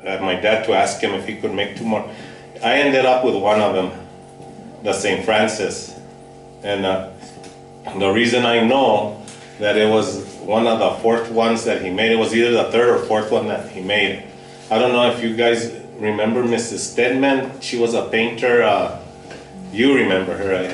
my dad to ask him if he could make 2 more. I ended up with one of them, the St. Francis. And the reason I know that it was one of the 4th ones that he made, it was either the 3rd or 4th one that he made. I don't know if you guys remember Mrs. Stedman. She was a painter. You remember her, right?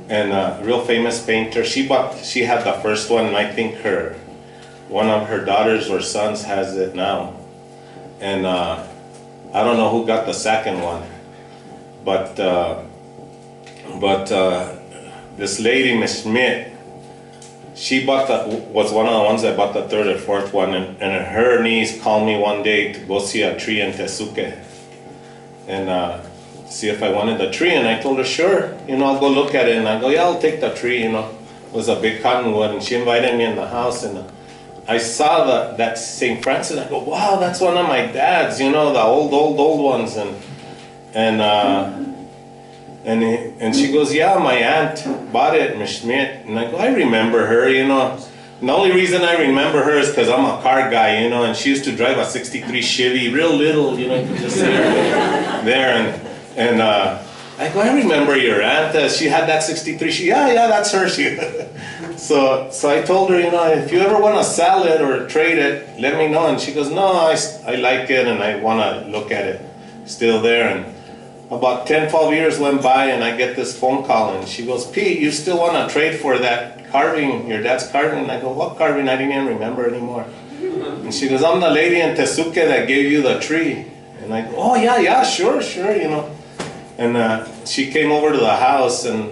And a real famous painter. She had the first one, and I think one of her daughters or sons has it now. And I don't know who got the second one, but this lady, Miss Schmidt, she was one of the ones that bought the 3rd or 4th one, and her niece called me one day to go see a tree in Tesuque, and see if I wanted the tree, and I told her, sure, I'll go look at it, and I go, yeah, I'll take the tree, It was a big cottonwood, and she invited me in the house, and I saw that St. Francis, I go, wow, that's one of my dad's, the old ones, and she goes, yeah, my aunt bought it, Miss Schmidt. And I go, I remember her, The only reason I remember her is because I'm a car guy, and she used to drive a 63 Chevy, real little, you could just see her there. And I go, I remember your aunt. She had that 63 Chevy. Yeah, that's her. So I told her, if you ever want to sell it or trade it, let me know. And she goes, no, I like it and I want to look at it. Still there. And about 10, 12 years went by, and I get this phone call, and she goes, Pete, you still want to trade for that carving, your dad's carving? And I go, what carving? I didn't even remember anymore. And she goes, I'm the lady in Tesuque that gave you the tree. And I go, oh, yeah, sure, And she came over to the house, and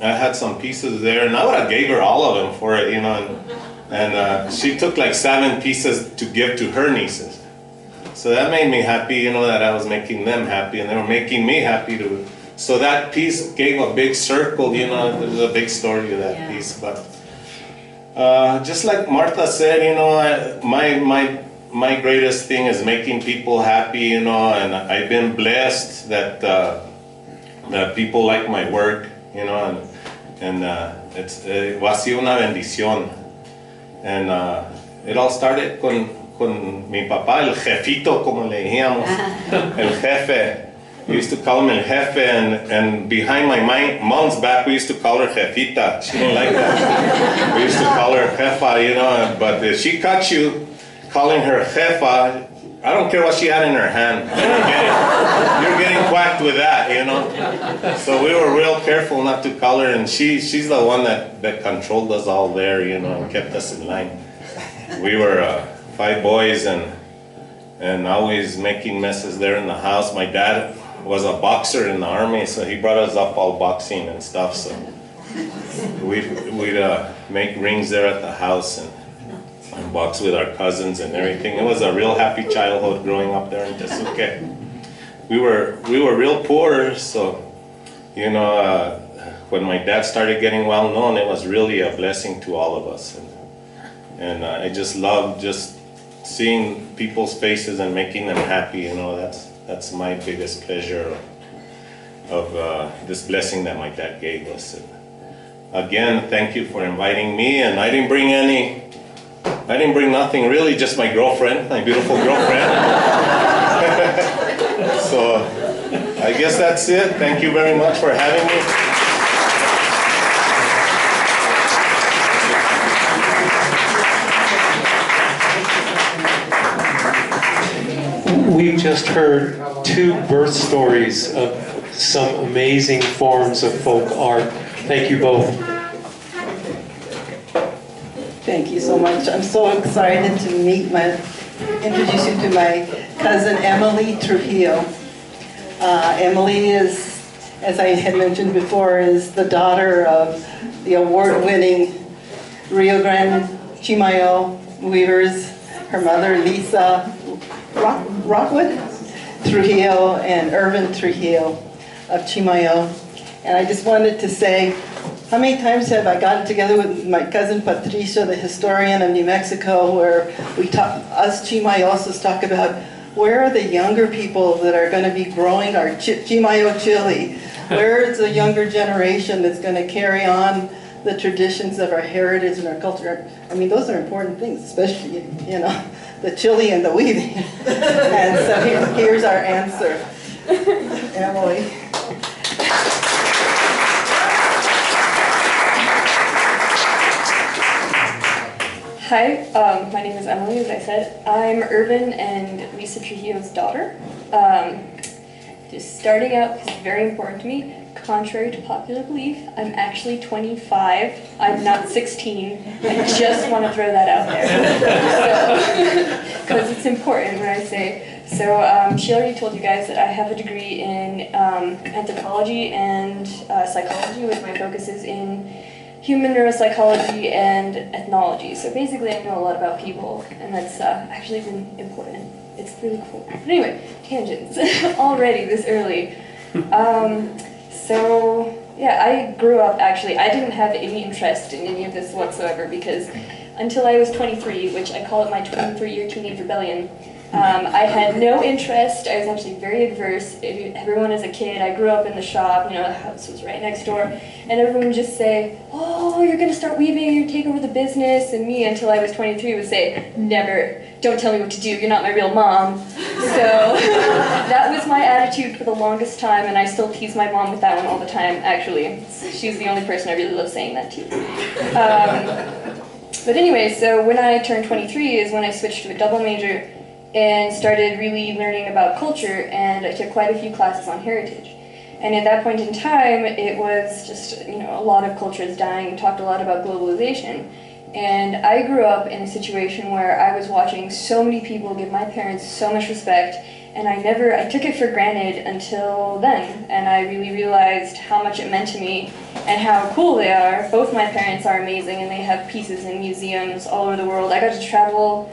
I had some pieces there, and I would have gave her all of them for it, And she took like 7 pieces to give to her nieces. So that made me happy, that I was making them happy, and they were making me happy too. So that piece gave a big circle, there's a big story to that piece. But just like Martha said, my greatest thing is making people happy, and I've been blessed that people like my work, and it's ha sido una bendición. And it all started con mi papá, el jefito, como le decíamos, el jefe. We used to call him el jefe, and behind my mom's back, we used to call her jefita. She didn't like that. We used to call her jefa, but if she caught you calling her jefa, I don't care what she had in her hand. You're getting whacked with that, So we were real careful not to call her, and she's the one that controlled us all there, and kept us in line. We were 5 boys and always making messes there in the house. My dad was a boxer in the army, so he brought us up all boxing and stuff. So we'd make rings there at the house and box with our cousins and everything. It was a real happy childhood growing up there in Tesuque. We were real poor, so when my dad started getting well known, it was really a blessing to all of us. And I just loved seeing people's faces and making them happy. That's my biggest pleasure of this blessing that my dad gave us. And again, thank you for inviting me. And I didn't bring nothing really, just my girlfriend, my beautiful girlfriend. So I guess that's it. Thank you very much for having me. We've just heard 2 birth stories of some amazing forms of folk art. Thank you both. Thank you so much. I'm so excited to introduce you to my cousin Emily Trujillo. Emily is, as I had mentioned before, is the daughter of the award-winning Rio Grande Chimayo weavers. Her mother, Lisa Rockwood Trujillo, and Irvin Trujillo of Chimayo. And I just wanted to say, how many times have I gotten together with my cousin Patricia, the historian of New Mexico, where us Chimayosos talk about where are the younger people that are going to be growing our Chimayo chili? Where is the younger generation that's going to carry on the traditions of our heritage and our culture? I mean, those are important things, especially, the chili and the weaving. And Here's our answer. Emily. Hi, my name is Emily, as I said. I'm Irvin and Lisa Trujillo's daughter. Just starting out, because it's very important to me, contrary to popular belief, I'm actually 25. I'm not 16. I just want to throw that out there. Because it's important when I say. So she already told you guys that I have a degree in anthropology and psychology, with my focuses in human neuropsychology and ethnology. So basically I know a lot about people, and that's actually been important. It's really cool. But anyway, tangents already this early. So yeah, I grew up actually, I didn't have any interest in any of this whatsoever, because until I was 23, which I call it my 23-year teenage rebellion, I had no interest. I was actually very adverse. Everyone as a kid, I grew up in the shop, you know, the house was right next door, and everyone would just say, oh, you're going to start weaving, you're going to take over the business, and me, until I was 23, would say, never, don't tell me what to do, you're not my real mom. So that was my attitude for the longest time, and I still tease my mom with that one all the time, actually. She's the only person I really love saying that to. But anyway, so when I turned 23 is when I switched to a double major and started really learning about culture, and I took quite a few classes on heritage. And at that point in time, it was just, you know, a lot of cultures dying, and talked a lot about globalization. And I grew up in a situation where I was watching so many people give my parents so much respect, and I took it for granted until then. And I really realized how much it meant to me and how cool they are. Both my parents are amazing, and they have pieces in museums all over the world. I got to travel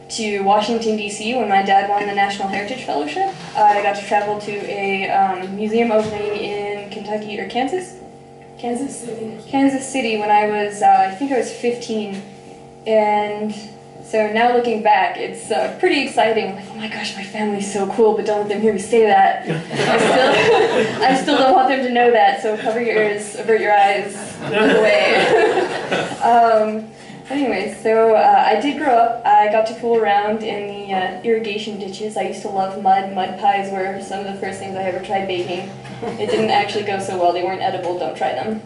to Washington, D.C. when my dad won the National Heritage Fellowship. I got to travel to a museum opening in Kentucky, or Kansas City when I was, I think I was 15. And so now looking back, it's pretty exciting. Like, oh my gosh, my family's so cool, but don't let them hear me say that. I still don't want them to know that, so cover your ears, avert your eyes, look away. Anyway, so I did grow up. I got to fool around in the irrigation ditches. I used to love mud. Mud pies were some of the first things I ever tried baking. It didn't actually go so well. They weren't edible. Don't try them.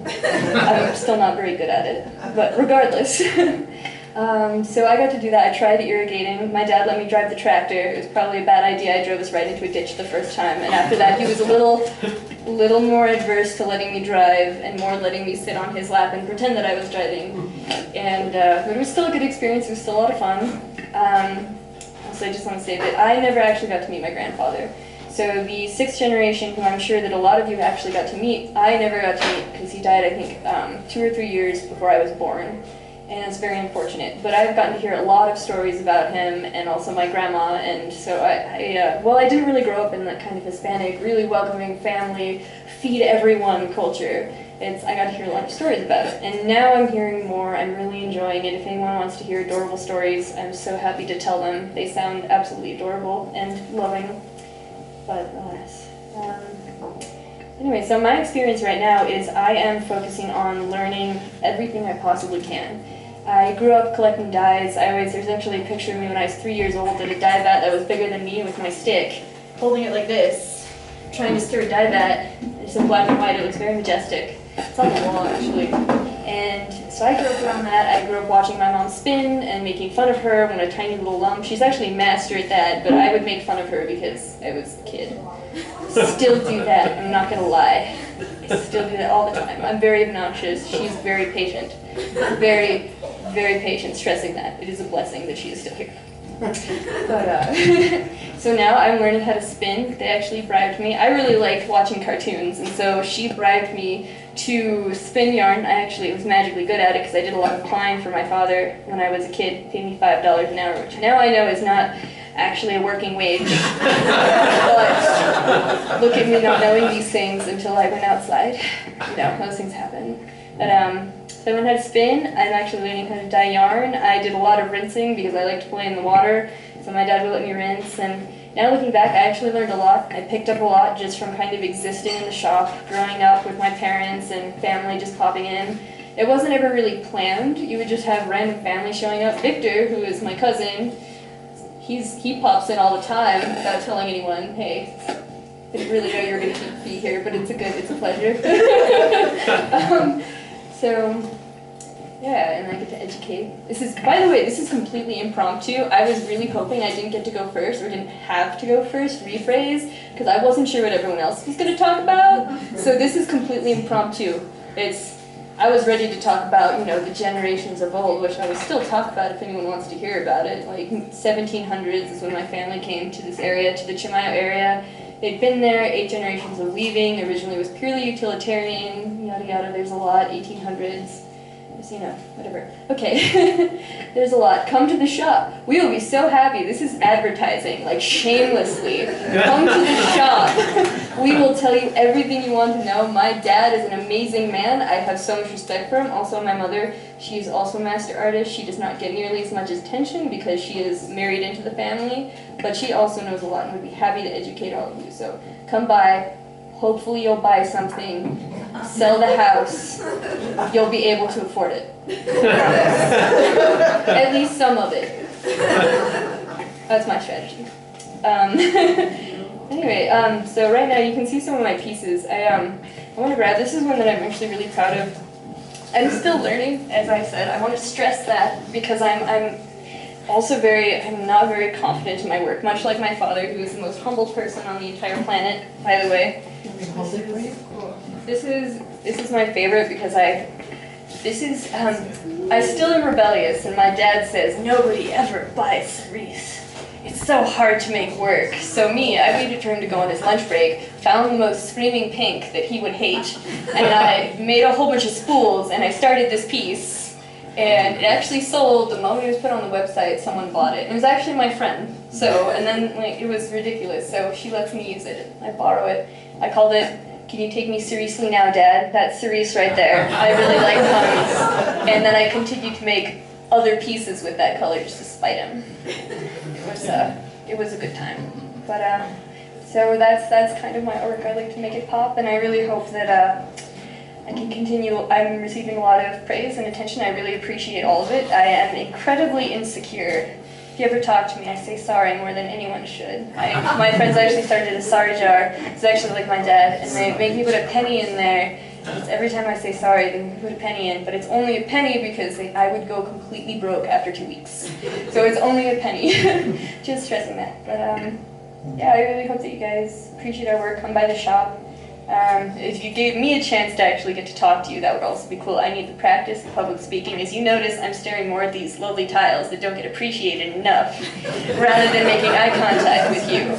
I'm still not very good at it. But regardless. So I got to do that. I tried irrigating. My dad let me drive the tractor. It was probably a bad idea. I drove us right into a ditch the first time. And after that, he was a little more adverse to letting me drive and more letting me sit on his lap and pretend that I was driving. And but it was still a good experience. It was still a lot of fun. So I just want to say that I never actually got to meet my grandfather. So the sixth generation, who I'm sure that a lot of you actually got to meet, I never got to meet because he died, I think, 2 or 3 years before I was born. And it's very unfortunate. But I've gotten to hear a lot of stories about him, and also my grandma, and so I didn't really grow up in that kind of Hispanic, really welcoming family, feed everyone culture. I got to hear a lot of stories about it. And now I'm hearing more. I'm really enjoying it. If anyone wants to hear adorable stories, I'm so happy to tell them. They sound absolutely adorable and loving. But anyway, so my experience right now is I am focusing on learning everything I possibly can. I grew up collecting dyes. There's actually a picture of me when I was 3 years old at a dye vat that was bigger than me with my stick, holding it like this, trying to stir a dye vat. It's in black and white. It looks very majestic. It's on the wall, actually. And so I grew up around that. I grew up watching my mom spin and making fun of her when a tiny little lump. She's actually a master at that, but I would make fun of her because I was a kid. Still do that, I'm not gonna lie. I still do that all the time. I'm very obnoxious. She's very patient. Very, very patient, stressing that. It is a blessing that she is still here. But, so now I'm learning how to spin. They actually bribed me. I really like watching cartoons, and so she bribed me to spin yarn. I actually was magically good at it because I did a lot of plying for my father when I was a kid. He paid me $5 an hour, which now I know is not actually a working wage. But look at me not knowing these things until I went outside. You know, those things happen. But so I learned how to spin. I'm actually learning how to dye yarn. I did a lot of rinsing because I like to play in the water, so my dad would let me rinse. And now looking back, I actually learned a lot. I picked up a lot just from kind of existing in the shop, growing up with my parents and family just popping in. It wasn't ever really planned. You would just have random family showing up. Victor, who is my cousin, he pops in all the time without telling anyone, hey, I didn't really know you were going to be here, but it's a pleasure. So, yeah, and I get to educate. By the way, this is completely impromptu. I was really hoping I didn't get to go first, or didn't have to go first, rephrase, because I wasn't sure what everyone else was going to talk about. So this is completely impromptu. I was ready to talk about, the generations of old, which I will still talk about if anyone wants to hear about it. Like 1700s is when my family came to this area, to the Chimayo area. They'd been there, 8 generations of weaving. Originally it was purely utilitarian, yada yada, there's a lot, 1800s. Whatever. Okay, there's a lot. Come to the shop. We will be so happy. This is advertising, like shamelessly. Come to the shop. We will tell you everything you want to know. My dad is an amazing man. I have so much respect for him. Also, my mother, she is also a master artist. She does not get nearly as much attention because she is married into the family, but she also knows a lot and would be happy to educate all of you. So come by. Hopefully you'll buy something, sell the house, you'll be able to afford it. At least some of it. That's my strategy. Anyway, so right now you can see some of my pieces. I want to grab, this is one that I'm actually really proud of. I'm still learning, as I said. I want to stress that because I'm not very confident in my work, much like my father, who is the most humble person on the entire planet, by the way. This is my favorite because I still am rebellious, and my dad says, nobody ever buys cerise. It's so hard to make work. So I waited for him to go on his lunch break, found the most screaming pink that he would hate, and I made a whole bunch of spools, and I started this piece. And it actually sold the moment it was put on the website. Someone bought it. It was actually my friend. And then it was ridiculous. So she lets me use it. I borrow it. I called it, "Can you take me seriously now, Dad?" That's cerise right there. I really like puns. And then I continued to make other pieces with that color just to spite him. It was a good time. But so that's kind of my arc. I like to make it pop, and I really hope that. I can continue. I'm receiving a lot of praise and attention. I really appreciate all of it. I am incredibly insecure. If you ever talk to me, I say sorry more than anyone should. My friends actually started a sorry jar. It's actually like my dad, and they make me put a penny in there. It's every time I say sorry, they put a penny in, but it's only a penny because I would go completely broke after 2 weeks. So it's only a penny. Just stressing that. But yeah, I really hope that you guys appreciate our work. Come by the shop. If you gave me a chance to actually get to talk to you, that would also be cool. I need to practice public speaking. As you notice, I'm staring more at these lovely tiles that don't get appreciated enough, rather than making eye contact with you.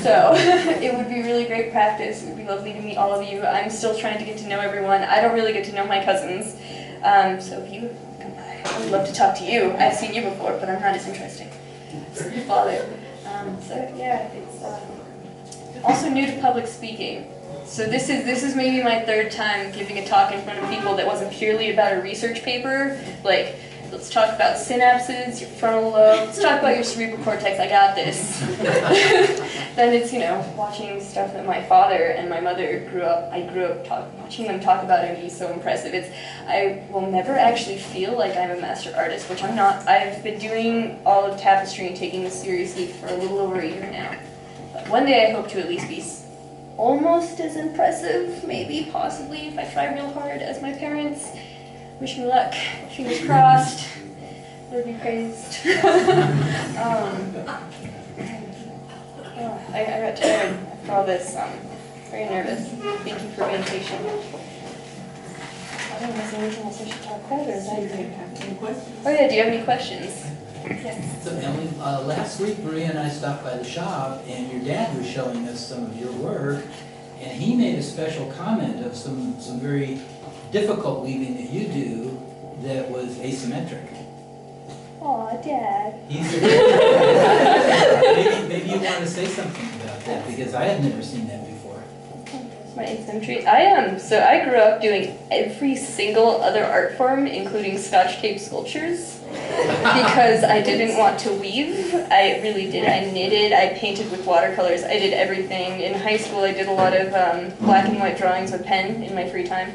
So, it would be really great practice. It would be lovely to meet all of you. I'm still trying to get to know everyone. I don't really get to know my cousins. So if you come by, I would love to talk to you. I've seen you before, but I'm not as interesting as your father. So yeah, it's also new to public speaking. So this is maybe my 3rd time giving a talk in front of people that wasn't purely about a research paper. Like, let's talk about synapses, your frontal lobe, let's talk about your cerebral cortex, I got this. Then it's, watching stuff that my father and my mother I grew up watching them talk about it and be so impressive. I will never actually feel like I'm a master artist, which I'm not. I've been doing all of tapestry and taking this seriously for a little over a year now. But one day I hope to at least be almost as impressive, maybe, possibly, if I try real hard as my parents. Wish me luck. Fingers crossed. Lord be praised. I got tired after all this. Very nervous. Thank you for being patient. I don't know if there's anything else I should talk about, or is that Any questions? Oh yeah, do you have any questions? Yes. So Emily, last week Maria and I stopped by the shop, and your dad was showing us some of your work, and he made a special comment of some very difficult weaving that you do that was asymmetric. Aw, Dad. Maybe you want to say something about that, because I had never seen that before. My asymmetry. So I grew up doing every single other art form, including Scotch tape sculptures, because I didn't want to weave. I really did. I knitted, I painted with watercolors, I did everything. In high school I did a lot of black and white drawings with pen in my free time.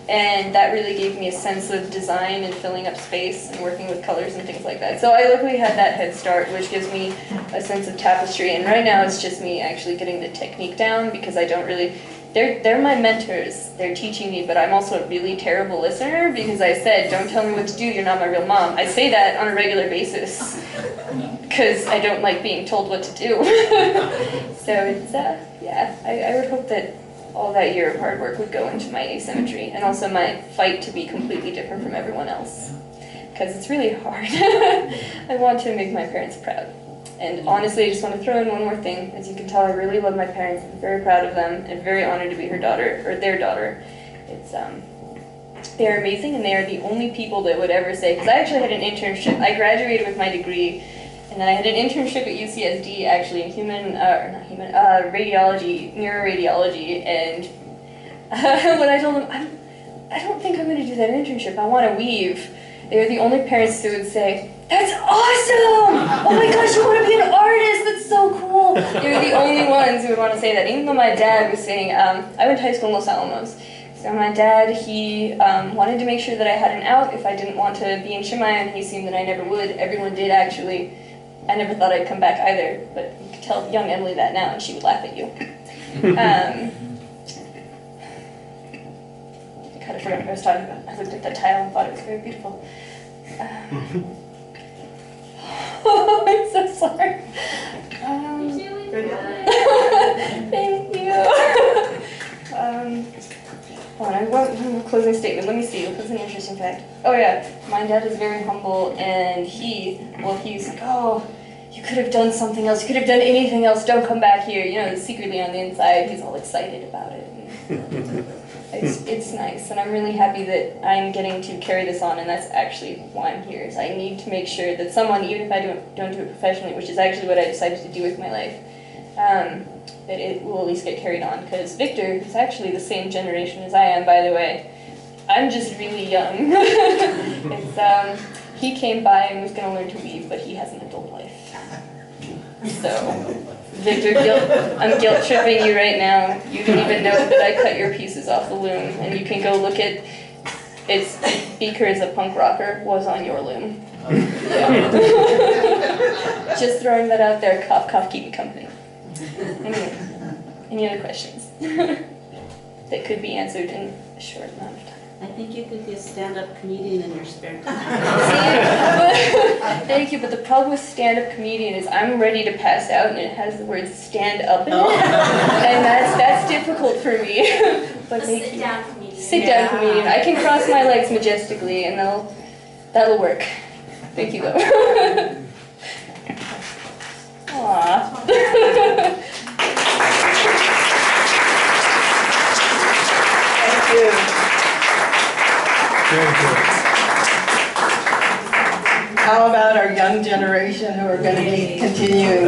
And that really gave me a sense of design and filling up space and working with colors and things like that. So I luckily had that head start, which gives me a sense of tapestry. And right now it's just me actually getting the technique down, because I don't really, they're my mentors, they're teaching me, but I'm also a really terrible listener, because I said, don't tell me what to do, you're not my real mom. I say that on a regular basis, because I don't like being told what to do. So it's, yeah, I would hope that all that year of hard work would go into my asymmetry, and also my fight to be completely different from everyone else, because it's really hard. I want to make my parents proud. And honestly, I just want to throw in one more thing. As you can tell, I really love my parents. I'm very proud of them and very honored to be her daughter, or their daughter. It's they're amazing, and they are the only people that would ever say, because I actually had an internship. I graduated with my degree, and then I had an internship at UCSD actually in radiology, neuroradiology, and when I told them, I don't think I'm going to do that internship, I want to weave, they were the only parents who would say, that's awesome! Oh my gosh, you want to be an artist? That's so cool! They were the only ones who would want to say that, even though my dad was saying, I went to high school in Los Alamos. So my dad, he wanted to make sure that I had an out if I didn't want to be in Shemai, and he assumed that I never would. Everyone did actually. I never thought I'd come back either, but you could tell young Emily that now and she would laugh at you. I kind of forgot what I was talking about. I looked at that tile and thought it was very beautiful. I'm so sorry. Thank you. Hold on, I want a closing statement. Let me see. What's an interesting fact? Oh yeah, my dad is very humble, and he's like, oh, you could have done something else. You could have done anything else. Don't come back here. You know, secretly on the inside, he's all excited about it. It's nice, and I'm really happy that I'm getting to carry this on, and that's actually why I'm here. Is I need to make sure that someone, even if I don't do it professionally, which is actually what I decided to do with my life, that it will at least get carried on. Because Victor, who's actually the same generation as I am, by the way, I'm just really young. He came by and was going to learn to weave, but he has an adult life. So, Victor, I'm guilt tripping you right now. You didn't even know that I cut your pieces off the loom, and you can go look at it's Beaker is a punk rocker was on your loom. Yeah. Just throwing that out there. Cough, cough, keep me company. Anyway, any other questions that could be answered in a short amount of time? I think you could be a stand-up comedian in your spare time. Thank you, but the problem with stand-up comedian is I'm ready to pass out and it has the word stand up in it, and that's difficult for me. But sit-down comedian. Sit-down comedian. I can cross my legs majestically, and that'll work. Thank you, though. Aww. Thank you. Very good. How about our young generation who are going to be continuing